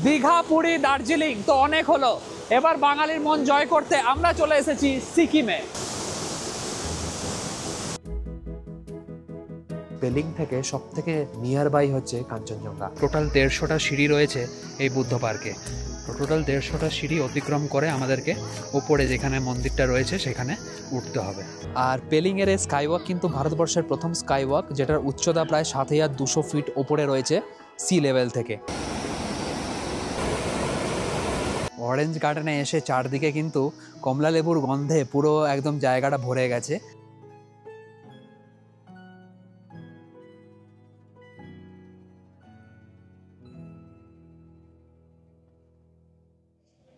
দীঘা, পুরী, দার্জিলিং তো অনেক হলো, এবার বাঙালির মন জয় করতে আমরা চলে এসেছি সিকিমে। পেলিং থেকে সব থেকে নিয়ার বাই হচ্ছে কাঞ্চনজঙ্ঘা। টোটাল 150টা সিঁড়ি রয়েছে এই বুদ্ধ পার্কে। টোটাল 150টা সিঁড়ি অতিক্রম করে আমাদেরকে ওপরে যেখানে মন্দিরটা রয়েছে সেখানে উঠতে হবে। আর পেলিংয়ের এই স্কাইওয়াক কিন্তু ভারতবর্ষের প্রথম স্কাইওয়াক, যেটার উচ্চতা প্রায় 7200 ফিট ওপরে রয়েছে সি লেভেল থেকে। অরেঞ্জ গার্ডেনে এসে চারদিকে কিন্তু কমলা লেবুর গন্ধে পুরো একদম জায়গাটা ভরে গেছে।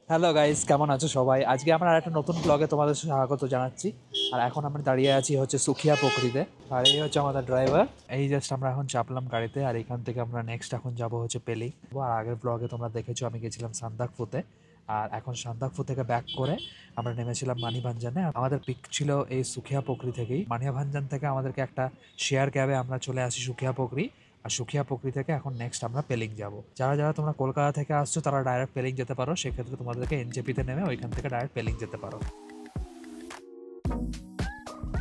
হ্যালো গাইস, কেমন আছো সবাই? আজকে আমরা একটা নতুন ব্লগে তোমাদের স্বাগত জানাচ্ছি। আর এখন আমরা দাঁড়িয়ে আছি হচ্ছে সুখিয়া পুকুরিতে। আর এই হচ্ছে আমাদের ড্রাইভার। এই জাস্ট আমরা এখন চাপলাম গাড়িতে, আর এখান থেকে আমরা নেক্সট এখন যাব হচ্ছে পেলিং। আর আগের ব্লগে তোমরা দেখেছো আমি গেছিলাম সান্দাকফুতে, আর এখন সান্দাকফু থেকে ব্যাক করে আমরা নেমেছিলাম মানিভাঞ্জানে। আমাদের পিক ছিল এই সুখিয়া পুকুরি থেকেই। মানিভাঞ্জান থেকে আমাদেরকে একটা শেয়ার ক্যাবে আমরা চলে আসি সুখিয়া পুকুরি। আর সুখিয়া পুকুরি থেকে এখন নেক্সট আমরা পেলিং যাব। যারা যারা তোমরা কলকাতা থেকে আসছো তারা ডাইরেক্ট পেলিং যেতে পারো, সেক্ষেত্রে তোমাদেরকে এনজেপিতে নেমে ওইখান থেকে ডাইরেক্ট পেলিং যেতে পারো।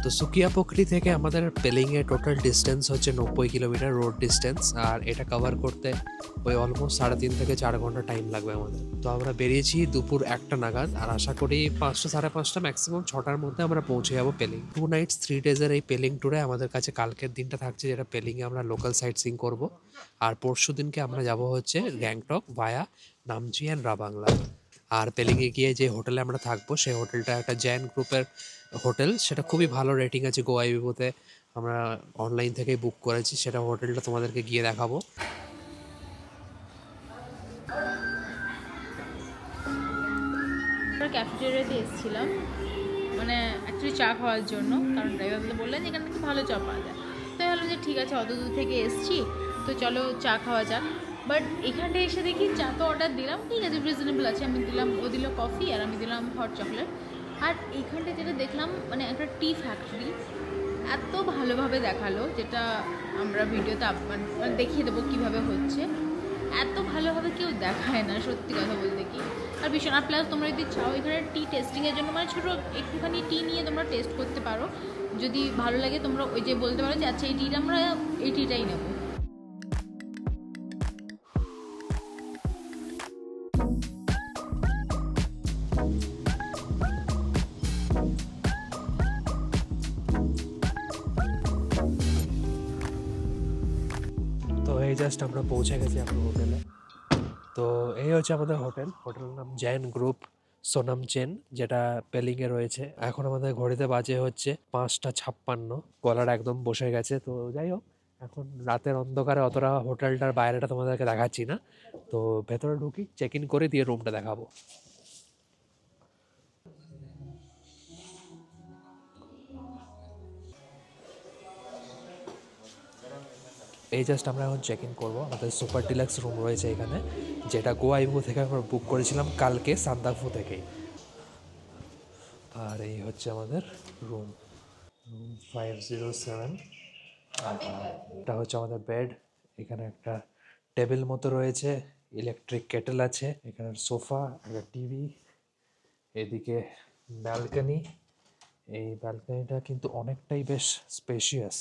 তো সুকিয়া পুকুরি থেকে আমাদের পেলিংয়ের টোটাল ডিস্টেন্স হচ্ছে 90 কিলোমিটার রোড ডিস্টেন্স। আর এটা কভার করতে ওই অলমোস্ট 3.5 থেকে 4 ঘন্টা টাইম লাগবে আমাদের। তো আমরা বেরিয়েছি দুপুর 1টা নাগাদ, আর আশা করি 5টা, 5:30, ম্যাক্সিমাম 6টার মধ্যে আমরা পৌঁছে যাবো পেলিং। 2 নাইটস 3 ডেজের এই পেলিং ট্যুরে আমাদের কাছে কালকের দিনটা থাকছে, যেটা পেলিংয়ে আমরা লোকাল সাইট সিং করবো। আর পরশু দিনকে আমরা যাব হচ্ছে গ্যাংটক ভায়া নামচি অ্যান্ড রাবাংলা। আর পেলিংয়ে গিয়ে যে হোটেলে আমরা থাকবো সেই হোটেলটা একটা জৈন গ্রুপের হোটেল, সেটা খুবই ভালো রেটিং আছে গোয়াইবিবোতে। আমরা অনলাইন থেকেই বুক করেছি, সেটা হোটেলটা তোমাদেরকে গিয়ে দেখাবো। আমরা ক্যাফেটেরিয়াতে এসেছিলাম, মানে অ্যাকচুয়ালি চা খাওয়ার জন্য, কারণ ড্রাইভার বললেন যে এখানে নাকি ভালো চা পাওয়া যায়। তো ভাবলাম যে ঠিক আছে, অত দূর থেকে এসেছি তো চলো চা খাওয়া যাক। বাট এখানটা এসে দেখি চা তো অর্ডার দিলাম, ঠিক আছে, রিজনেবল আছে। আমি দিলাম, ও দিল কফি আর আমি দিলাম হট চকলেট। আর এইখানটা যেটা দেখলাম, মানে একটা টি ফ্যাক্টরি এত ভালোভাবে দেখালো, যেটা আমরা ভিডিওতে মানে দেখিয়ে দেবো কীভাবে হচ্ছে। এত ভালোভাবে কেউ দেখায় না, সত্যি কথা বলতে কি। আর ভীষণ, আর প্লাস তোমরা যদি চাও এখানে টি টেস্টিংয়ের জন্য, মানে ছোটো একটুখানি টি নিয়ে তোমরা টেস্ট করতে পারো। যদি ভালো লাগে তোমরা ওই যে বলতে পারো যে আচ্ছা এই টিটা আমরা এই টিটাই নেবো। তো এই জাস্ট আমরা পৌঁছে গেছি আমাদের হোটেলে। তো এই হচ্ছে আমাদের হোটেলের নাম জৈন গ্রুপ সোনামচেন, যেটা পেলিংয়ে রয়েছে। এখন আমাদের ঘড়িতে বাজে হচ্ছে 5:56, গলার একদম বসে গেছে। তো যাই হোক, এখন রাতের অন্ধকারে অতটা হোটেলটার বাইরেটা তোমাদেরকে দেখাচ্ছি না। তো ভেতরে ঢুকি, চেক ইন করে দিয়ে রুমটা দেখাবো। এই জাস্ট আমরা এখন চেক ইন করবো। আমাদের সুপার ডিলাক্স রুম রয়েছে এখানে, যেটা গোয়াইবু থেকে আমরা বুক করেছিলাম কালকে সান্দাকফু থেকেই। আর এই হচ্ছে আমাদের রুম 507। এটা হচ্ছে আমাদের বেড। এখানে একটা টেবিল মতো রয়েছে, ইলেকট্রিক কেটেল আছে, এখানে সোফা, একটা টিভি, এদিকে ব্যালকনি। এই ব্যালকনিটা কিন্তু অনেকটাই বেশ স্পেশিয়াস।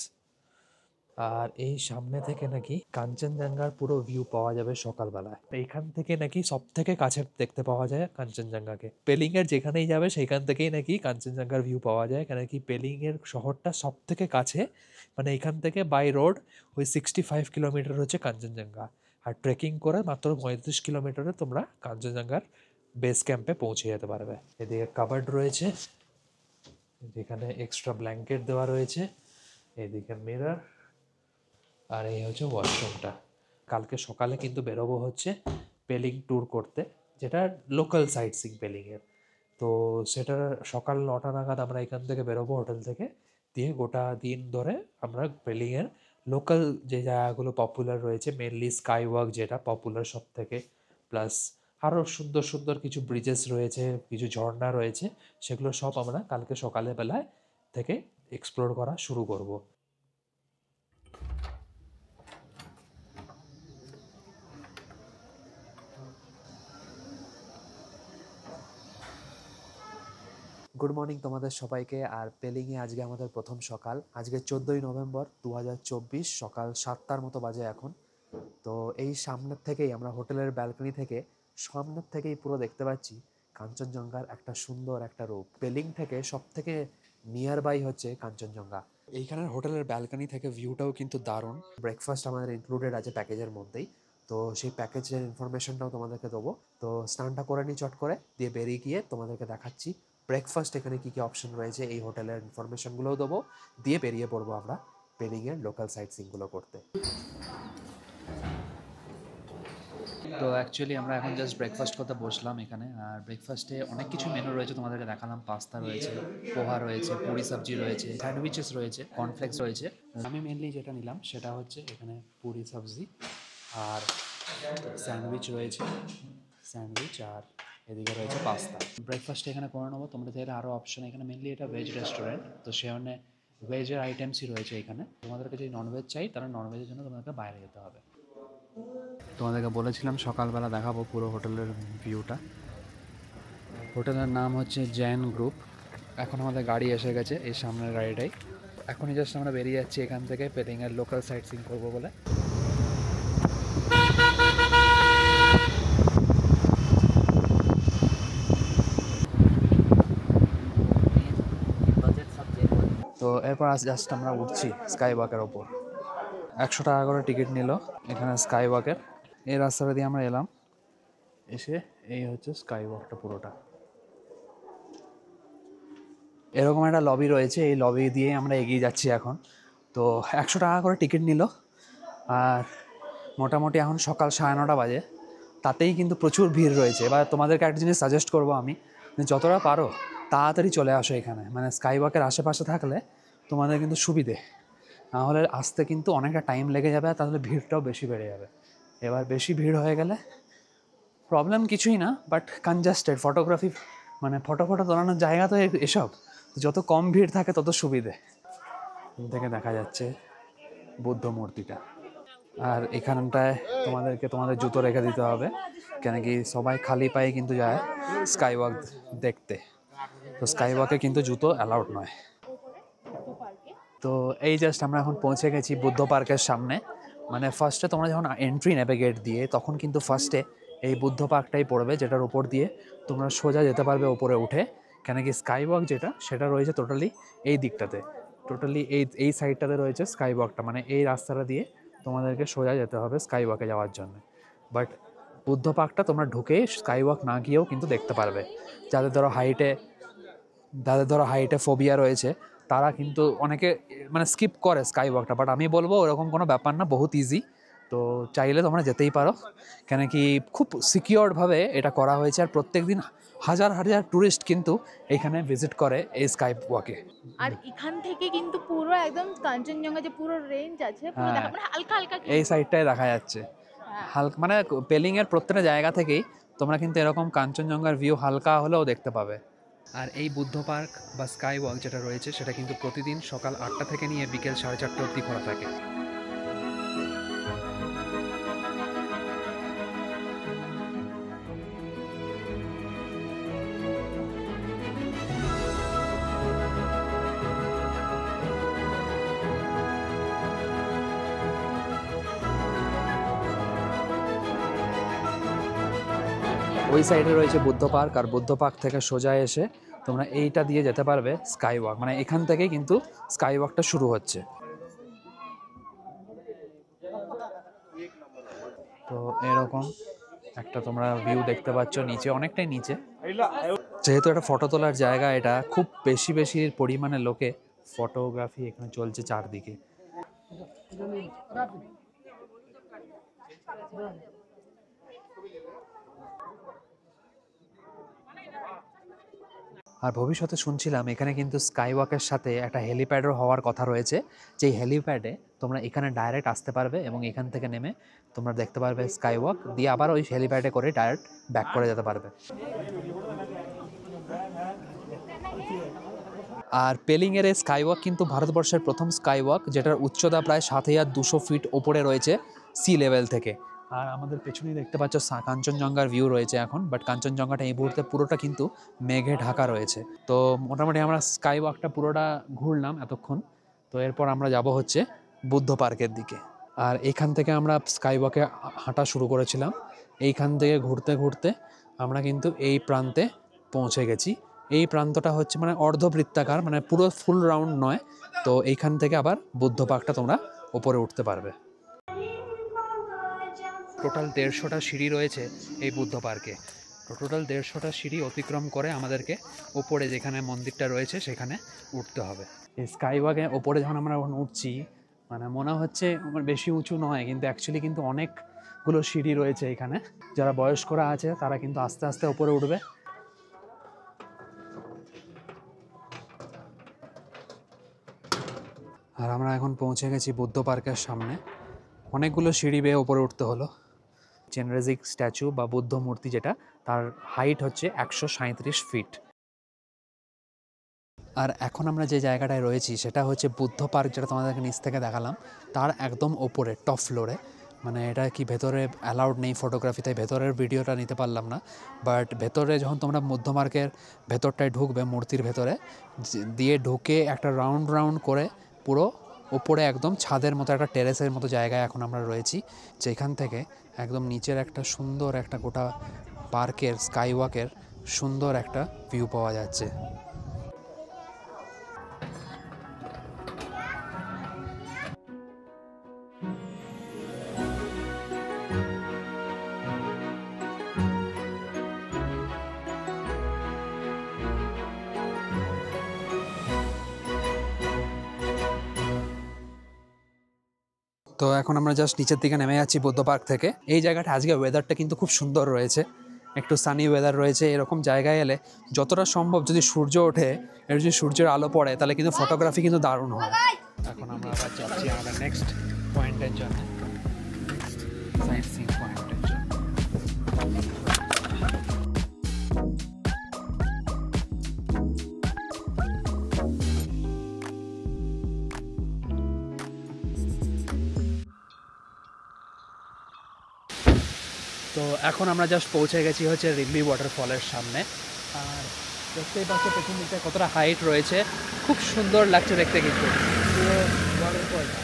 আর এই সামনে থেকে নাকি কাঞ্চনজঙ্ঘার পুরো ভিউ পাওয়া যাবে সকালবেলায়। এইখান থেকে নাকি সব থেকে কাছে দেখতে পাওয়া যায় কাঞ্চনজঙ্ঘাকে। পেলিং এর যেখানেই যাবে সেখান থেকেই নাকি কাঞ্চনজঙ্ঘার ভিউ পাওয়া যায়, কেন কি পেলিং এর শহরটা সব থেকে কাছে। মানে এখান থেকে বাই রোড ওই 65 কিলোমিটার হচ্ছে কাঞ্চনজঙ্ঘা, আর ট্রেকিং করে মাত্র 35 কিলোমিটারে তোমরা কাঞ্চনজঙ্ঘার বেস ক্যাম্পে পৌঁছে যেতে পারবে। এদিকে কাবার্ড রয়েছে, যেখানে এক্সট্রা ব্ল্যাঙ্কেট দেওয়া রয়েছে, এদিকে মিরর, আর এই হচ্ছে ওয়াশরুমটা। কালকে সকালে কিন্তু বেরোবো হচ্ছে পেলিং ট্যুর করতে, যেটা লোকাল সাইট সিং পেলিংয়ের। তো সেটা সকাল 9টা নাগাদ আমরা এখান থেকে বেরোবো হোটেল থেকে, দিয়ে গোটা দিন ধরে আমরা পেলিংয়ের লোকাল যে জায়গাগুলো পপুলার রয়েছে, মেনলি স্কাই ওয়াক যেটা পপুলার সব থেকে, প্লাস আরও সুন্দর সুন্দর কিছু ব্রিজেস রয়েছে, কিছু ঝর্ণা রয়েছে, সেগুলো সব আমরা কালকে সকালে বেলায় থেকে এক্সপ্লোর করা শুরু করব। গুড মর্নিং তোমাদের সবাইকে। আর পেলিংয়ে আজকে আমাদের প্রথম সকাল, আজকে 14ই নভেম্বর 2024, সকাল 7টার মতো বাজে এখন। তো এই সামনের থেকেই আমরা হোটেলের ব্যালকনি থেকে সামনের থেকেই পুরো দেখতে পাচ্ছি কাঞ্চনজঙ্ঘার একটা সুন্দর একটা রূপ। পেলিং থেকে সব থেকে নিয়ার বাই হচ্ছে কাঞ্চনজঙ্ঘা। এইখানের হোটেলের ব্যালকনি থেকে ভিউটাও কিন্তু দারুণ। ব্রেকফাস্ট আমাদের ইনক্লুডেড আছে প্যাকেজের মধ্যেই, তো সেই প্যাকেজের ইনফরমেশনটাও তোমাদেরকে দেবো। তো স্নানটা করে নিই চট করে, দিয়ে বেরিয়ে গিয়ে তোমাদেরকে দেখাচ্ছি ব্রেকফাস্ট এখানে কী কী অপশন রয়েছে, এই হোটেলের ইনফরমেশনগুলোও দেবো, দিয়ে বেরিয়ে পড়বো আমরা পেলিংয়ের লোকাল সাইট সিনগুলো করতে। তো অ্যাকচুয়ালি আমরা এখন জাস্ট ব্রেকফাস্ট করতে বসলাম এখানে। আর ব্রেকফাস্টে অনেক কিছু মেনু রয়েছে, তোমাদেরকে দেখালাম। পাস্তা রয়েছে, পোহা রয়েছে, পুরি সবজি রয়েছে, স্যান্ডউইচেস রয়েছে, কর্নফ্লেক্স রয়েছে। আমি মেনলি যেটা নিলাম সেটা হচ্ছে এখানে পুরি সবজি আর স্যান্ডউইচ রয়েছে, স্যান্ডউইচ আর এদিকে রয়েছে পাস্তা। ব্রেকফাস্টে এখানে করে নেবো। তোমরা চাইলে আরও অপশন, এখানে মেনলি এটা ভেজ রেস্টুরেন্ট, তো সেখানে ভেজের আইটেমসই রয়েছে এখানে। তোমাদেরকে যদি ননভেজ চাই তাহলে ননভেজের জন্য তোমাদেরকে বাইরে যেতে হবে। তোমাদেরকে বলেছিলাম সকালবেলা দেখাবো পুরো হোটেলের ভিউটা। হোটেলের নাম হচ্ছে জৈন গ্রুপ। এখন আমাদের গাড়ি এসে গেছে, এই সামনের গাড়িটাই। এখনই জাস্ট আমরা বেরিয়ে যাচ্ছি এখান থেকে পেলিংয়ের লোকাল সাইট সিন করবো বলে। তো এরপর জাস্ট আমরা উঠছি স্কাই ওয়াকের ওপর। 100 টাকা করে টিকিট নিল এখানে স্কাই ওয়াকের। এই রাস্তাটা দিয়ে আমরা এলাম, এসে এই হচ্ছে স্কাই ওয়াকটা পুরোটা। এরকম একটা লবি রয়েছে, এই লবি দিয়ে আমরা এগিয়ে যাচ্ছি এখন। তো 100 টাকা করে টিকিট নিল। আর মোটামুটি এখন সকাল 9:30 বাজে, তাতেই কিন্তু প্রচুর ভিড় রয়েছে। এবার তোমাদেরকে একটা জিনিস সাজেস্ট করবো আমি, যতটা পারো তাড়াতাড়ি চলে আসো এখানে। মানে স্কাই ওয়াকের আশেপাশে থাকলে তোমাদের কিন্তু সুবিধে, নাহলে আসতে কিন্তু অনেকটা টাইম লেগে যাবে, তাহলে ভিড়টাও বেশি বেড়ে যাবে। এবার বেশি ভিড় হয়ে গেলে প্রবলেম কিছুই না, বাট কনজাস্টেড ফটোগ্রাফি, মানে ফটো তোলানোর জায়গা তো এসব। যত কম ভিড় থাকে তত সুবিধে। থেকে দেখা যাচ্ছে বুদ্ধ মূর্তিটা। আর এখানটায় তোমাদের জুতো রেখে দিতে হবে, কেন কি সবাই খালি পায়ে কিন্তু যায় স্কাই ওয়াক দেখতে। তো স্কাই ওয়াকে কিন্তু জুতো অ্যালাউড নয়। তো এই জাস্ট আমরা এখন পৌঁছে গেছি বুদ্ধ পার্কের সামনে। মানে ফার্স্টে তোমরা যখন এন্ট্রি নেবে গেট দিয়ে, তখন কিন্তু ফার্স্টে এই বুদ্ধ পার্কটাই পড়বে, যেটার উপর দিয়ে তোমরা সোজা যেতে পারবে ওপরে উঠে। কেন কি স্কাই ওয়াক যেটা, সেটা রয়েছে টোটালি এই দিকটাতে, টোটালি এই সাইডটাতে রয়েছে স্কাই ওয়াকটা। মানে এই রাস্তাটা দিয়ে তোমাদেরকে সোজা যেতে হবে স্কাই ওয়াকে যাওয়ার জন্য। বাট বুদ্ধ পার্কটা তোমরা ঢুকে স্কাই ওয়াক না গিয়েও কিন্তু দেখতে পারবে। যাদের ধরো হাইটে ফোবিয়া রয়েছে, তারা কিন্তু অনেকে মানে স্কিপ করে স্কাই ওয়াকটা। বাট আমি বলবো ওরকম কোনো ব্যাপার না, বহুত ইজি। তো চাইলে তোমরা যেতেই পারো, কেন কি খুব সিকিওরভাবে এটা করা হয়েছে। আর প্রত্যেক দিন হাজার হাজার ট্যুরিস্ট কিন্তু এখানে ভিজিট করে এই স্কাই ওয়াকে। আর এখান থেকে কিন্তু পুরো একদম কাঞ্চনজঙ্ঘা যে পুরো রেঞ্জ আছে, পুরো দেখা মানে হালকা হালকা এই সাইডটায় দেখা যাচ্ছে হালকা, মানে পেলিংয়ের প্রত্যেকটা জায়গা থেকেই তোমরা কিন্তু এরকম কাঞ্চনজঙ্ঘার ভিউ হালকা হলেও দেখতে পাবে। আর এই বুদ্ধ পার্ক বা স্কাই ওয়াক যেটা রয়েছে, সেটা কিন্তু প্রতিদিন সকাল 8টা থেকে নিয়ে বিকেল 4:30 অবধি খোলা থাকে। ওই সাইডে রয়েছে বুদ্ধ পার্ক, আর বুদ্ধ পার্ক থেকে সোজা এসে তোমরা এইটা দিয়ে যেতে পারবে স্কাই ওয়াক। মানে এখান থেকে কিন্তু স্কাই ওয়াকটা শুরু হচ্ছে। তো এরকম একটা তোমরা ভিউ দেখতে পাচ্ছ নিচে, অনেকটাই নিচে। যেহেতু একটা ফটো তোলার জায়গা, এটা খুব বেশি পরিমাণে লোকে ফটোগ্রাফি এখানে চলছে চারদিকে। আর ভবিষ্যতে শুনছিলাম এখানে কিন্তু স্কাই ওয়াকের সাথে একটা হেলিপ্যাডও হওয়ার কথা রয়েছে, যেই হেলিপ্যাডে তোমরা এখানে ডাইরেক্ট আসতে পারবে এবং এখান থেকে নেমে তোমরা দেখতে পারবে স্কাই ওয়াক, দিয়ে আবার ওই হেলিপ্যাডে করে ডাইরেক্ট ব্যাক করে যেতে পারবে। আর পেলিংয়ের এই স্কাই ওয়াক কিন্তু ভারতবর্ষের প্রথম স্কাই ওয়াক, যেটার উচ্চতা প্রায় 7200 ফিট ওপরে রয়েছে সি লেভেল থেকে। আর আমাদের পেছনেই দেখতে পাচ্ছ কাঞ্চনজঙ্ঘার ভিউ রয়েছে এখন, বাট কাঞ্চনজঙ্ঘাটা এই মুহূর্তে পুরোটা কিন্তু মেঘে ঢাকা রয়েছে। তো মোটামুটি আমরা স্কাই ওয়াকটা পুরোটা ঘুরলাম এতক্ষণ। তো এরপর আমরা যাব হচ্ছে বুদ্ধ পার্কের দিকে। আর এইখান থেকে আমরা স্কাই ওয়াকে হাঁটা শুরু করেছিলাম। এইখান থেকে ঘুরতে ঘুরতে আমরা কিন্তু এই প্রান্তে পৌঁছে গেছি। এই প্রান্তটা হচ্ছে মানে অর্ধবৃত্তাকার, মানে পুরো ফুল রাউন্ড নয়। তো এইখান থেকে আবার বুদ্ধ পার্কটা তোমরা ওপরে উঠতে পারবে। টোটাল 150টা সিঁড়ি রয়েছে এই বুদ্ধ পার্কে। তো টোটাল 150টা সিঁড়ি অতিক্রম করে আমাদেরকে ওপরে যেখানে মন্দিরটা রয়েছে সেখানে উঠতে হবে। এই স্কাই ওয়াকে ওপরে যখন আমরা উঠছি, মানে মনে হচ্ছে বেশি উঁচু নয়, কিন্তু অ্যাকচুয়ালি কিন্তু অনেকগুলো সিঁড়ি রয়েছে এখানে। যারা বয়স্করা আছে তারা কিন্তু আস্তে আস্তে ওপরে উঠবে। আর আমরা এখন পৌঁছে গেছি বুদ্ধ পার্কের সামনে। অনেকগুলো সিঁড়ি বেয়ে ওপরে উঠতে হলো। জেনরেজিক স্ট্যাচু বা বুদ্ধ মূর্তি, যেটা তার হাইট হচ্ছে 137 ফিট। আর এখন আমরা যে জায়গাটায় রয়েছি সেটা হচ্ছে বুদ্ধ পার্ক, যেটা তোমাদেরকে নিচ থেকে দেখালাম, তার একদম ওপরে টপ ফ্লোরে। মানে এটা কি ভেতরে অ্যালাউড নেই ফটোগ্রাফি, তাই ভেতরের ভিডিওটা নিতে পারলাম না। বাট ভেতরে যখন তোমরা বুদ্ধ পার্কের ভেতরটায় ঢুকবে, মূর্তির ভেতরে দিয়ে ঢুকে একটা রাউন্ড রাউন্ড করে পুরো ওপরে একদম ছাদের মতো একটা টেরেসের মতো জায়গায় এখন আমরা রয়েছি, যেখান থেকে একদম নিচের একটা সুন্দর একটা গোটা পার্কের স্কাই ওয়াকের সুন্দর একটা ভিউ পাওয়া যাচ্ছে। তো এখন আমরা জাস্ট নিচের দিকে নেমে যাচ্ছি বুদ্ধ পার্ক থেকে। এই জায়গাটা আজকে ওয়েদারটা কিন্তু খুব সুন্দর রয়েছে, একটু সানি ওয়েদার রয়েছে। এরকম জায়গায় এলে যতটা সম্ভব যদি সূর্য ওঠে, এর যদি সূর্যের আলো পড়ে, তাহলে কিন্তু ফটোগ্রাফি কিন্তু দারুণ হয়। এখন আমরা আবার যাচ্ছি আমাদের নেক্সট পয়েন্টের জন্য, সাইট সিইং পয়েন্টের জন্য। তো এখন আমরা জাস্ট পৌঁছে গেছি হচ্ছে রিম্বি ওয়াটারফলের সামনে। আর দেখতেই পাচ্ছ পেছন দিকটা কতটা হাইট রয়েছে, খুব সুন্দর লাগছে দেখতে কিন্তু পুরো ওয়াটারফলটা।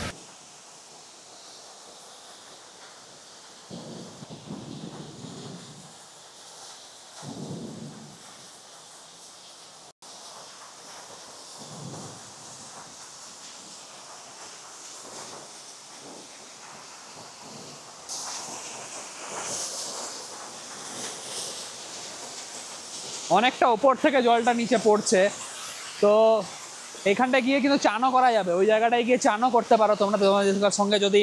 অনেকটা ওপর থেকে জলটা নিচে পড়ছে, তো এইখানটা গিয়ে কিন্তু চানও করা যাবে। ওই জায়গাটায় গিয়ে চানও করতে পারো তোমরা, তোমাদের সঙ্গে যদি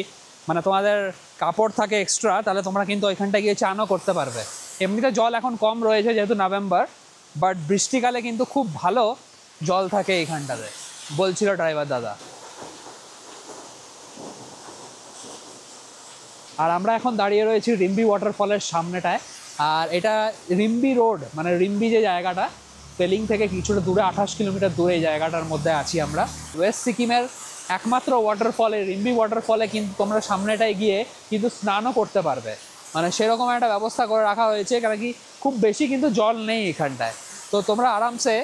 মানে তোমাদের কাপড় থাকে এক্সট্রা, তাহলে তোমরা কিন্তু ওইখানটায় গিয়ে চানও করতে পারবে। এমনিতে জল এখন কম রয়েছে যেহেতু নভেম্বর, বাট বৃষ্টিকালে কিন্তু খুব ভালো জল থাকে এইখানটাতে, বলছিল ড্রাইভার দাদা। আর আমরা এখন দাঁড়িয়ে রয়েছি রিম্বি ওয়াটারফলের সামনেটায়। আর এটা রিম্বি রোড, মানে রিম্বি যে জায়গাটা, পেলিং থেকে কিছুটা দূরে 28 কিলোমিটার দূরে এই জায়গাটার মধ্যে আছি আমরা। ওয়েস্ট সিকিমের একমাত্র ওয়াটারফল এই রিম্বি ওয়াটারফলে কিন্তু তোমরা সামনেটায় গিয়ে কিন্তু স্নানও করতে পারবে, মানে সেরকম একটা ব্যবস্থা করে রাখা হয়েছে, কারণ কি খুব বেশি কিন্তু জল নেই এখানটায়। তো তোমরা আরামসে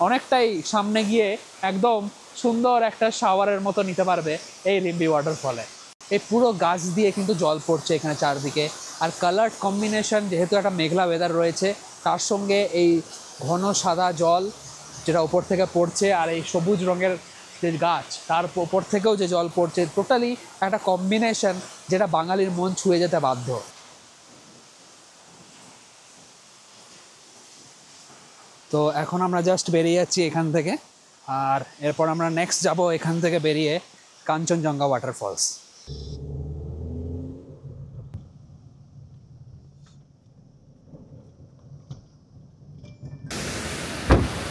অনেকটাই সামনে গিয়ে একদম সুন্দর একটা শাওয়ারের মতো নিতে পারবে এই রিম্বি ওয়াটারফলে। এই পুরো গাছ দিয়ে কিন্তু জল পড়ছে এখানে চারদিকে। আর কালার কম্বিনেশন, যেহেতু একটা মেঘলা ওয়েদার রয়েছে, তার সঙ্গে এই ঘন সাদা জল যেটা ওপর থেকে পড়ছে, আর এই সবুজ রঙের যে গাছ তার ওপর থেকেও যে জল পড়ছে, টোটালি একটা কম্বিনেশন যেটা বাঙালির মন ছুঁয়ে যেতে বাধ্য। তো এখন আমরা জাস্ট বেরিয়ে যাচ্ছি এখান থেকে, আর এরপর আমরা নেক্সট যাব এখান থেকে বেরিয়ে কাঞ্চনজঙ্ঘা ওয়াটারফলস।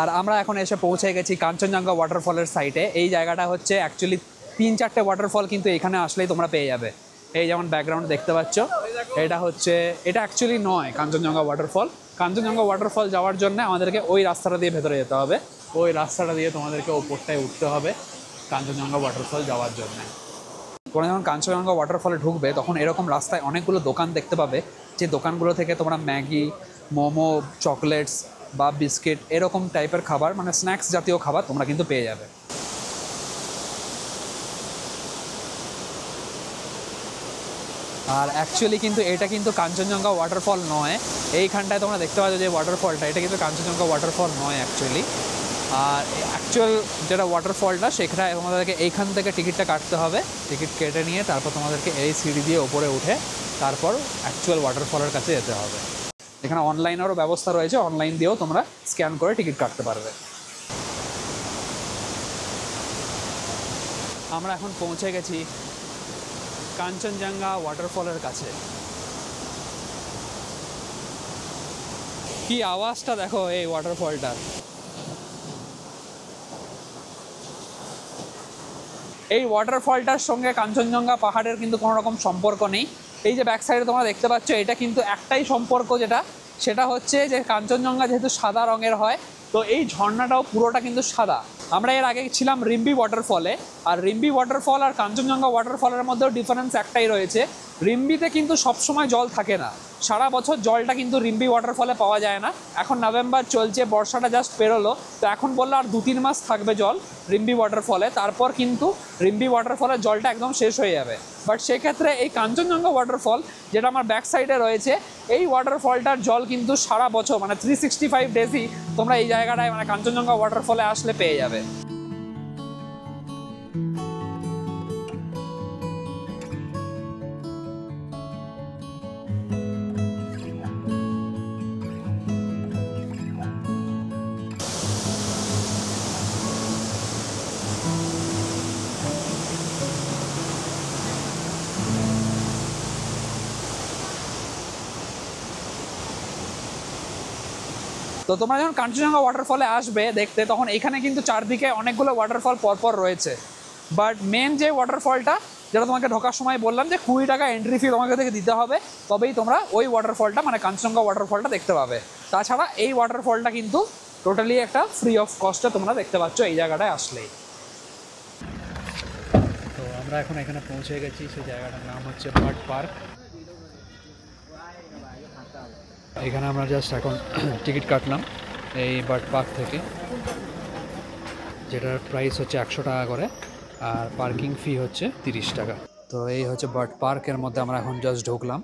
আর আমরা এখন এসে পৌঁছে গেছি কাঞ্চনজঙ্ঘা ওয়াটারফলের সাইটে। এই জায়গাটা হচ্ছে অ্যাকচুয়ালি 3-4টে ওয়াটারফল কিন্তু এখানে আসলেই তোমরা পেয়ে যাবে। এই যেমন ব্যাকগ্রাউন্ড দেখতে পাচ্ছ, এটা অ্যাকচুয়ালি নয় কাঞ্চনজঙ্ঘা ওয়াটারফল। কাঞ্চনজঙ্ঘা ওয়াটারফল যাওয়ার জন্য আমাদেরকে ওই রাস্তাটা দিয়ে ভেতরে যেতে হবে, ওই রাস্তাটা দিয়ে তোমাদেরকে ওপরটায় উঠতে হবে কাঞ্চনজঙ্ঘা ওয়াটারফল যাওয়ার জন্য। তোমরা যখন কাঞ্চনজঙ্ঘা ওয়াটারফলে ঢুকবে তখন এরকম রাস্তায় অনেকগুলো দোকান দেখতে পাবে, যে দোকানগুলো থেকে তোমরা ম্যাগি, মোমো, চকলেটস বা বিস্কিট এরকম টাইপের খাবার, মানে স্ন্যাক্স জাতীয় খাবার তোমরা কিন্তু পেয়ে যাবে। আর অ্যাকচুয়ালি কিন্তু এটা কিন্তু কাঞ্চনজঙ্ঘা ওয়াটারফল নয়। এইখানটায় তোমরা দেখতে পাচ্ছ যে ওয়াটারফলটা, এটা কিন্তু কাঞ্চনজঙ্ঘা ওয়াটারফল নয় অ্যাকচুয়ালি। আর অ্যাকচুয়াল যেটা ওয়াটারফলটা সেখানে তোমাদেরকে এইখান থেকে টিকিটটা কাটতে হবে। টিকিট কেটে নিয়ে তারপর তোমাদেরকে এই সিঁড়ি দিয়ে ওপরে উঠে তারপর অ্যাকচুয়াল ওয়াটারফলের কাছে যেতে হবে। এখানে অনলাইনেরও ব্যবস্থা রয়েছে, অনলাইন দিয়েও তোমরা স্ক্যান করে টিকিট কাটতে পারবে। আমরা এখন পৌঁছে গেছি কাঞ্চনজঙ্ঘা ওয়াটারফলের কাছে। কি আওয়াজটা দেখো এই ওয়াটারফলটার। এই ওয়াটারফলটার সঙ্গে কাঞ্চনজঙ্ঘা পাহাড়ের কিন্তু কোনো রকম সম্পর্ক নেই। এই যে ব্যাক সাইডে তোমরা দেখতে পাচ্ছ, এটা কিন্তু একটাই সম্পর্ক, সেটা হচ্ছে যে কাঞ্চনজঙ্ঘা যেহেতু সাদা রঙের হয়, তো এই ঝর্ণাটাও পুরোটা কিন্তু সাদা। আমরা এর আগে ছিলাম রিম্বি ওয়াটারফলে, আর রিম্বি ওয়াটারফল আর কাঞ্চনজঙ্ঘা ওয়াটারফলের মধ্যেও ডিফারেন্স একটাই রয়েছে, রিম্বিতে কিন্তু সবসময় জল থাকে না, সারা বছর জলটা কিন্তু রিম্বি ওয়াটারফলে পাওয়া যায় না। এখন নভেম্বর চলছে, বর্ষাটা জাস্ট পেরোলো, তো এখন বললো আর 2-3 মাস থাকবে জল রিম্বি ওয়াটারফলে, তারপর কিন্তু রিম্বি ওয়াটারফলের জলটা একদম শেষ হয়ে যাবে। বাট সেক্ষেত্রে এই কাঞ্চনজঙ্ঘা ওয়াটারফল যেটা আমার ব্যাক সাইডে রয়েছে, এই ওয়াটারফলটার জল কিন্তু সারা বছর মানে 365 ডেজই তোমরা এই জায়গাটায় মানে কাঞ্চনজঙ্ঘা ওয়াটারফলে আসলে পেয়ে যাবে। তো তোমরা যখন কাঞ্চনজঙ্ঘা ওয়াটারফলে আসবে দেখতে, তখন এখানে কিন্তু চারদিকে অনেকগুলো ওয়াটারফল পরপর রয়েছে, বাট মেন যে ওয়াটারফলটা যেটা তোমাকে ঢোকার সময় বললাম যে 20 টাকা এন্ট্রি ফি তোমাকে থেকে দিতে হবে, তবেই তোমরা ওই ওয়াটারফলটা মানে কাঞ্চনজঙ্ঘা ওয়াটারফলটা দেখতে পাবে। তাছাড়া এই ওয়াটারফলটা কিন্তু টোটালি একটা ফ্রি অফ কস্টে তোমরা দেখতে পাচ্ছ এই জায়গাটায় আসলেই। তো আমরা এখন এখানে পৌঁছে গেছি, সেই জায়গাটার নাম হচ্ছে বার্ড পার্ক। এখানে আমরা জাস্ট এখন টিকিট কাটলাম এই বার্ড পার্ক থেকে, যেটার প্রাইস হচ্ছে 100 টাকা করে, আর পার্কিং ফি হচ্ছে 30 টাকা। তো এই হচ্ছে বার্ড পার্কের মধ্যে আমরা এখন জাস্ট ঢুকলাম।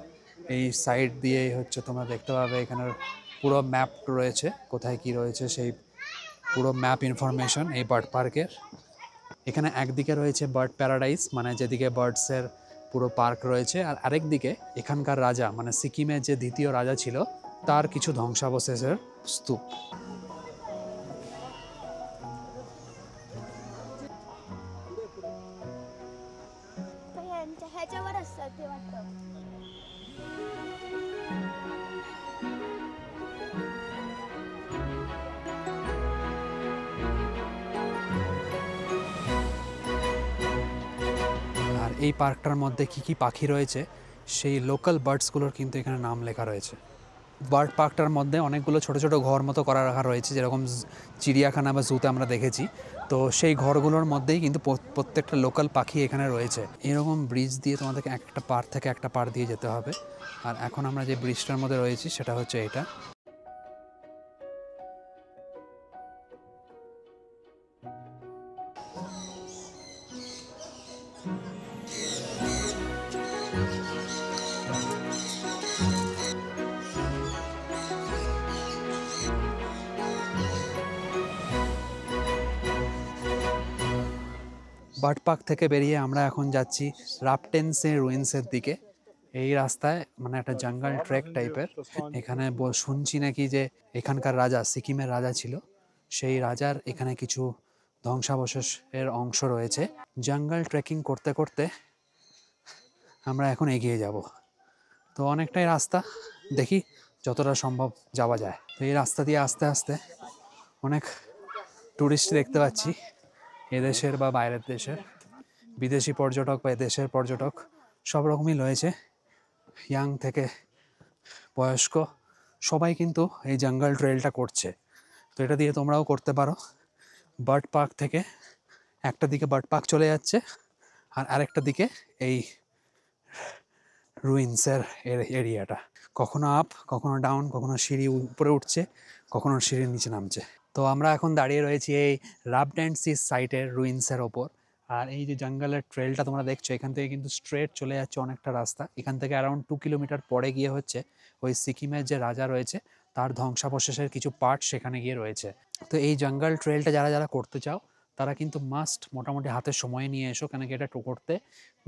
এই সাইড দিয়েই হচ্ছে তোমরা দেখতে পাবে এখানের পুরো ম্যাপ রয়েছে, কোথায় কি রয়েছে সেই পুরো ম্যাপ ইনফরমেশন এই বার্ড পার্কের। এখানে একদিকে রয়েছে বার্ড প্যারাডাইস, মানে যেদিকে বার্ডসের পুরো পার্ক রয়েছে, আর আরেক দিকে এখানকার রাজা মানে সিকিমের যে দ্বিতীয় রাজা ছিল তার কিছু ধ্বংসাবশেষের স্তূপ। আর এই পার্কটার মধ্যে কি কি পাখি রয়েছে সেই লোকাল বার্ডসগুলোর কিন্তু এখানে নাম লেখা রয়েছে। বার্ড পার্কটার মধ্যে অনেকগুলো ছোট ছোট ঘর মতো করা রাখা রয়েছে, যেরকম চিড়িয়াখানা বা জুতে আমরা দেখেছি। তো সেই ঘরগুলোর মধ্যেই কিন্তু প্রত্যেকটা লোকাল পাখি এখানে রয়েছে। এরকম ব্রিজ দিয়ে তোমাদেরকে একটা পার থেকে একটা পার দিয়ে যেতে হবে। আর এখন আমরা যে ব্রিজটার মধ্যে রয়েছি সেটা হচ্ছে এটা। বার্ড পার্ক থেকে বেরিয়ে আমরা এখন যাচ্ছি রাপটেন্সের রুইন্সের দিকে। এই রাস্তায় মানে একটা জঙ্গল ট্রেক টাইপের। এখানে শুনছি নাকি যে এখানকার রাজা, সিকিমের রাজা ছিল, সেই রাজার এখানে কিছু ধ্বংসাবশেষের অংশ রয়েছে। জঙ্গল ট্রেকিং করতে করতে আমরা এখন এগিয়ে যাব। তো অনেকটাই রাস্তা, দেখি যতটা সম্ভব যাওয়া যায়। তো এই রাস্তা দিয়ে আস্তে আস্তে অনেক টুরিস্ট দেখতে পাচ্ছি, এদেশের বা বাইরের দেশের, বিদেশি পর্যটক বা এদেশের পর্যটক সব রকমই রয়েছে, ইয়াং থেকে বয়স্ক সবাই কিন্তু এই জঙ্গল ট্রেলটা করছে। তো এটা দিয়ে তোমরাও করতে পারো। বার্ড পার্ক থেকে একটা দিকে বার্ড পার্ক চলে যাচ্ছে, আর আরেকটা দিকে এই রুইন্সের এরিয়াটা, কখনো আপ কখনো ডাউন, কখনো সিঁড়ি উপরে উঠছে কখনো সিঁড়ির নিচে নামছে। তো আমরা এখন দাঁড়িয়ে রয়েছি এই রাবড্যান্সিস সাইটের রুইন্সের ওপর। আর এই যে জঙ্গলের ট্রেলটা তোমরা দেখছো, এখান থেকে কিন্তু স্ট্রেট চলে যাচ্ছে অনেকটা রাস্তা। এখান থেকে অ্যারাউন্ড 2 কিলোমিটার পরে গিয়ে হচ্ছে ওই সিকিমের যে রাজা রয়েছে তার ধ্বংসাবশেষের কিছু পার্ট সেখানে গিয়ে রয়েছে। তো এই জঙ্গল ট্রেলটা যারা যারা করতে চাও তারা কিন্তু মাস্ট মোটামুটি হাতে সময় নিয়ে এসো, কেন কি এটা করতে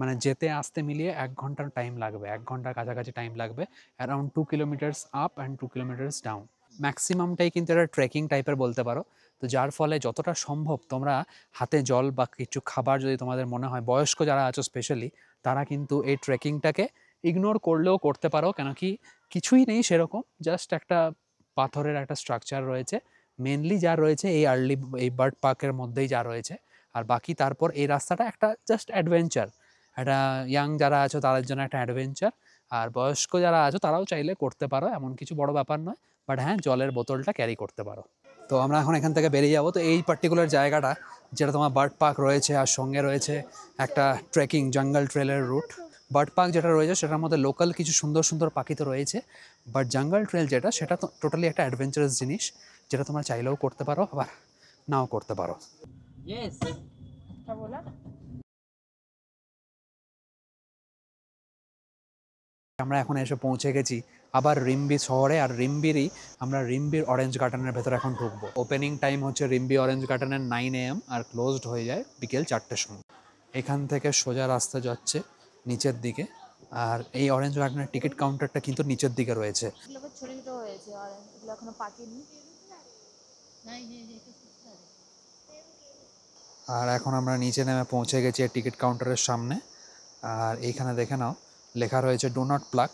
মানে যেতে আসতে মিলিয়ে 1 ঘন্টার টাইম লাগবে, 1 ঘন্টার কাছাকাছি টাইম লাগবে। Around 2 kilometres up and 2 kilometres down, ম্যাক্সিমামটাই কিন্তু এটা ট্রেকিং টাইপের বলতে পারো। তো যার ফলে যতটা সম্ভব তোমরা হাতে জল বা কিছু খাবার যদি তোমাদের মনে হয়, বয়স্ক যারা আছো স্পেশালি, তারা কিন্তু এই ট্রেকিংটাকে ইগনোর করলেও করতে পারো, কেন কি কিছুই নেই সেরকম, জাস্ট একটা পাথরের একটা স্ট্রাকচার রয়েছে মেনলি যা রয়েছে এই বার্ড পার্কের মধ্যেই যা রয়েছে। আর বাকি তারপর এই রাস্তাটা একটা জাস্ট অ্যাডভেঞ্চার, একটা ইয়াং যারা আছো তাদের জন্য একটা অ্যাডভেঞ্চার, আর বয়স্ক যারা আছো তারাও চাইলে করতে পারো, এমন কিছু বড় ব্যাপার নয়। বাট হ্যাঁ, জলের বোতলটা ক্যারি করতে পারো। তো আমরা এখন এখান থেকে বেরিয়ে যাবো। তো এই পার্টিকুলার জায়গাটা যেটা তোমার বার্ড পার্ক রয়েছে আর সঙ্গে রয়েছে একটা ট্রেকিং জঙ্গল ট্রেলের রুট। বার্ড পার্ক যেটা রয়েছে সেটার মধ্যে লোকাল কিছু সুন্দর সুন্দর পাখি তো রয়েছে, বাট জঙ্গল ট্রেল যেটা সেটা তো টোটালি একটা অ্যাডভেঞ্চারাস জিনিস, যেটা তোমরা চাইলেও করতে পারো আবার নাও করতে পারো। আমরা এখন এসে পৌঁছে গেছি আবার রিম্বি শহরে, আর রিম্বিরই আমরা রিম্বির অরেঞ্জ গার্ডেনের ভেতরে এখন ঢুকবো। ওপেনিং টাইম হচ্ছে রিম্বি অরেঞ্জ গার্ডেনের 9 AM আর ক্লোজড হয়ে যায় বিকেল 4টের সময়। এখান থেকে সোজা রাস্তা যাচ্ছে নিচের দিকে, আর এই অরেঞ্জ গার্ডেনের টিকিট কাউন্টারটা কিন্তু নিচের দিকে রয়েছে। ছোট ছোট হয়েছে আর এগুলো এখনো পাকেনি। আর এখন আমরা নিচে নেমে পৌঁছে গেছি টিকিট কাউন্টারের সামনে। আর এইখানে দেখে নাও লেখা রয়েছে ডু নট প্লাক,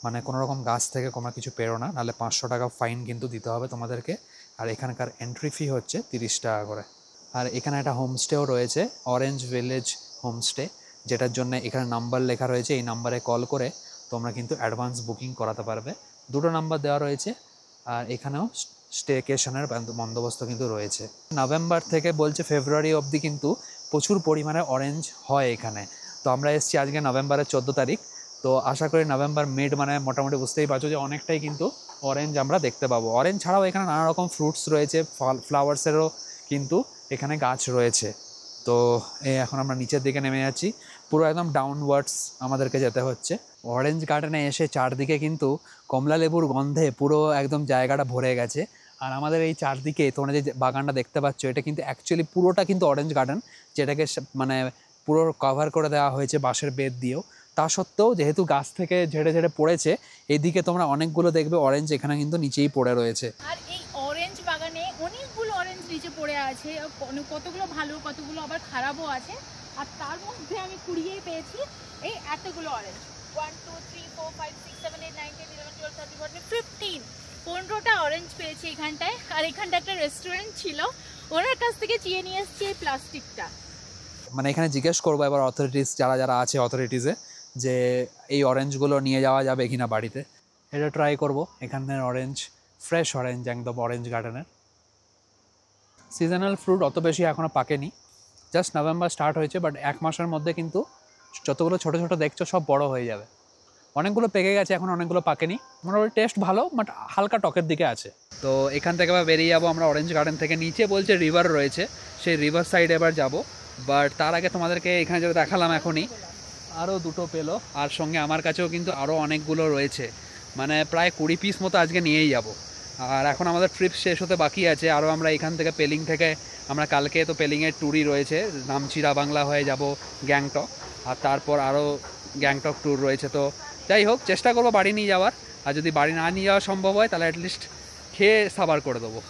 মানে কোনো রকম গাছ থেকে কোনো কিছু পেরো না, নাহলে 500 টাকা ফাইন কিন্তু দিতে হবে তোমাদেরকে। আর এখানকার এন্ট্রি ফি হচ্ছে 30 টাকা করে। আর এখানে একটা হোমস্টেও রয়েছে, অরেঞ্জ ভিলেজ হোমস্টে, যেটার জন্য এখানে নাম্বার লেখা রয়েছে। এই নাম্বারে কল করে তোমরা কিন্তু অ্যাডভান্স বুকিং করাতে পারবে। 2টো নাম্বার দেওয়া রয়েছে। আর এখানেও স্টেকেশনের বন্দোবস্ত কিন্তু রয়েছে। নভেম্বর থেকে বলছে ফেব্রুয়ারি অবধি কিন্তু প্রচুর পরিমাণে অরেঞ্জ হয় এখানে। তো আমরা এসেছি আজকে নভেম্বরের 14 তারিখ। তো আশা করি নভেম্বর মিড মানে মোটামুটি বুঝতেই পারছো যে অনেকটাই কিন্তু অরেঞ্জ আমরা দেখতে পাবো। অরেঞ্জ ছাড়াও এখানে নানা রকম ফ্রুটস রয়েছে, ফ্লাওয়ার্সেরও কিন্তু এখানে গাছ রয়েছে। তো এখন আমরা নিচের দিকে নেমে যাচ্ছি, পুরো একদম ডাউনওয়ার্ডস আমাদেরকে যেতে হচ্ছে। অরেঞ্জ গার্ডেনে এসে চারদিকে কিন্তু কমলা লেবুর গন্ধে পুরো একদম জায়গাটা ভরে গেছে। আর আমাদের এই চারদিকে তোমরা যে বাগানটা দেখতে পাচ্ছ, এটা কিন্তু অ্যাকচুয়ালি পুরোটা কিন্তু অরেঞ্জ গার্ডেন, যেটাকে মানে পুরো কভার করে দেওয়া হয়েছে বাঁশের বেত দিয়েও। তা সত্ত্বেও যেহেতু গাছ থেকে ঝেড়ে ঝেড়ে পড়েছে, এদিকে তোমরা অনেকগুলো দেখবে অরেঞ্জ এখানে কিন্তু নিচেই পড়ে রয়েছে। আর এই অরেঞ্জ বাগানে অনেকগুলো অরেঞ্জ নিচে পড়ে আছে, কতগুলো ভালো কতগুলো আবার খারাপও আছে। আর তার মধ্যে আমি কুড়িয়েই পেয়েছি এই এতগুলো অরেঞ্জ। 1 2 3 4 5 6 7 8 9 10 11 12 13 14 15 15টা অরেঞ্জ পেয়েছি এখানটায়। আর এখানটা একটা রেস্টুরেন্ট ছিল, ওনার কাছ থেকে চেয়ে নিয়ে এসেছি এই প্লাস্টিকটা। মানে এখানে জিজ্ঞেস করবো এবার অথরিটিস যারা যারা আছে অথরিটিসে, যে এই অরেঞ্জগুলো নিয়ে যাওয়া যাবে কিনা বাড়িতে। এটা ট্রাই করব। এখানের অরেঞ্জ ফ্রেশ অরেঞ্জ, একদম অরেঞ্জ গার্ডেনের। সিজনাল ফ্রুট অত বেশি এখনও পাকেনি, জাস্ট নভেম্বর স্টার্ট হয়েছে, বাট 1 মাসের মধ্যে কিন্তু যতগুলো ছোটো ছোটো দেখছো সব বড় হয়ে যাবে। অনেকগুলো পেকে গেছে, এখন অনেকগুলো পাকেনি। মোটামুটি টেস্ট ভালো, বাট হালকা টকের দিকে আছে। তো এখান থেকে আবার বেরিয়ে যাবো আমরা অরেঞ্জ গার্ডেন থেকে। নিচে বলছে রিভার রয়েছে, সেই রিভার সাইডে এবার যাবো। বাট তার আগে তোমাদেরকে এখানে যেটা দেখালাম এখনই, আরও 2টো পেলো। আর সঙ্গে আমার কাছেও কিন্তু আরও অনেকগুলো রয়েছে, মানে প্রায় 20 পিস মতো আজকে নিয়েই যাব। আর এখন আমাদের ট্রিপ শেষ হতে বাকি আছে। আরও আমরা এখান থেকে পেলিং থেকে আমরা কালকে তো পেলিংয়ের ট্যুরই রয়েছে, নামচিরা বাংলা হয়ে যাব গ্যাংটক, আর তারপর আরও গ্যাংটক ট্যুর রয়েছে। তো যাই হোক, চেষ্টা করবো বাড়ি নিয়ে যাওয়ার, আর যদি বাড়ি না নিয়ে যাওয়া সম্ভব হয় তাহলে অ্যাটলিস্ট খেয়ে সাবার করে দেবো।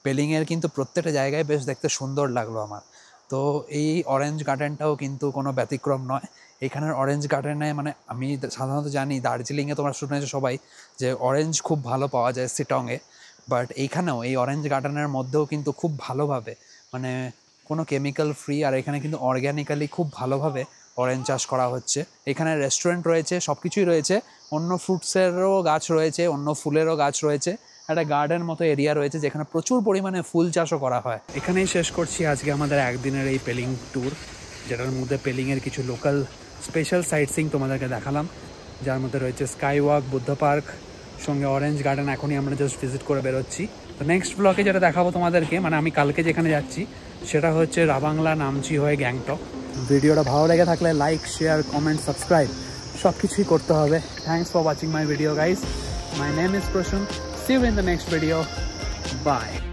পেলিংয়ের কিন্তু প্রত্যেকটা জায়গায় বেশ দেখতে সুন্দর লাগলো আমার। তো এই অরেঞ্জ গার্ডেনটাও কিন্তু কোনো ব্যতিক্রম নয়। এখানের অরেঞ্জ গার্ডেনে মানে আমি সাধারণত জানি দার্জিলিংয়ে তোমরা শুনেছো সবাই যে অরেঞ্জ খুব ভালো পাওয়া যায় শিটংয়ে, বাট এইখানেও এই অরেঞ্জ গার্ডেনের মধ্যেও কিন্তু খুব ভালোভাবে মানে কোনো কেমিক্যাল ফ্রি, আর এখানে কিন্তু অর্গ্যানিক্যালি খুব ভালোভাবে অরেঞ্জ চাষ করা হচ্ছে। এখানে রেস্টুরেন্ট রয়েছে, সব কিছুই রয়েছে, অন্য ফ্রুটসেরও গাছ রয়েছে, অন্য ফুলেরও গাছ রয়েছে, একটা গার্ডেন মতো এরিয়া রয়েছে যেখানে প্রচুর পরিমাণে ফুল চাষও করা হয়। এখানেই শেষ করছি আজকে আমাদের একদিনের এই পেলিং ট্যুর, যেটার মধ্যে পেলিংয়ের কিছু লোকাল স্পেশাল সাইট সিইং তোমাদেরকে দেখালাম, যার মধ্যে রয়েছে স্কাই ওয়াক, বুদ্ধ পার্ক, সঙ্গে অরেঞ্জ গার্ডেন। এখনই আমরা জাস্ট ভিজিট করে বেরোচ্ছি। তো নেক্সট ব্লগে যেটা দেখাবো তোমাদেরকে, মানে আমি কালকে যেখানে যাচ্ছি সেটা হচ্ছে রাবাংলা, নামচি হয়ে গ্যাংটক। ভিডিওটা ভালো লেগে থাকলে লাইক, শেয়ার, কমেন্ট, সাবস্ক্রাইব সব কিছুই করতে হবে। Thanks for watching my video guys. My name is Prasun. See you in the next video. Bye.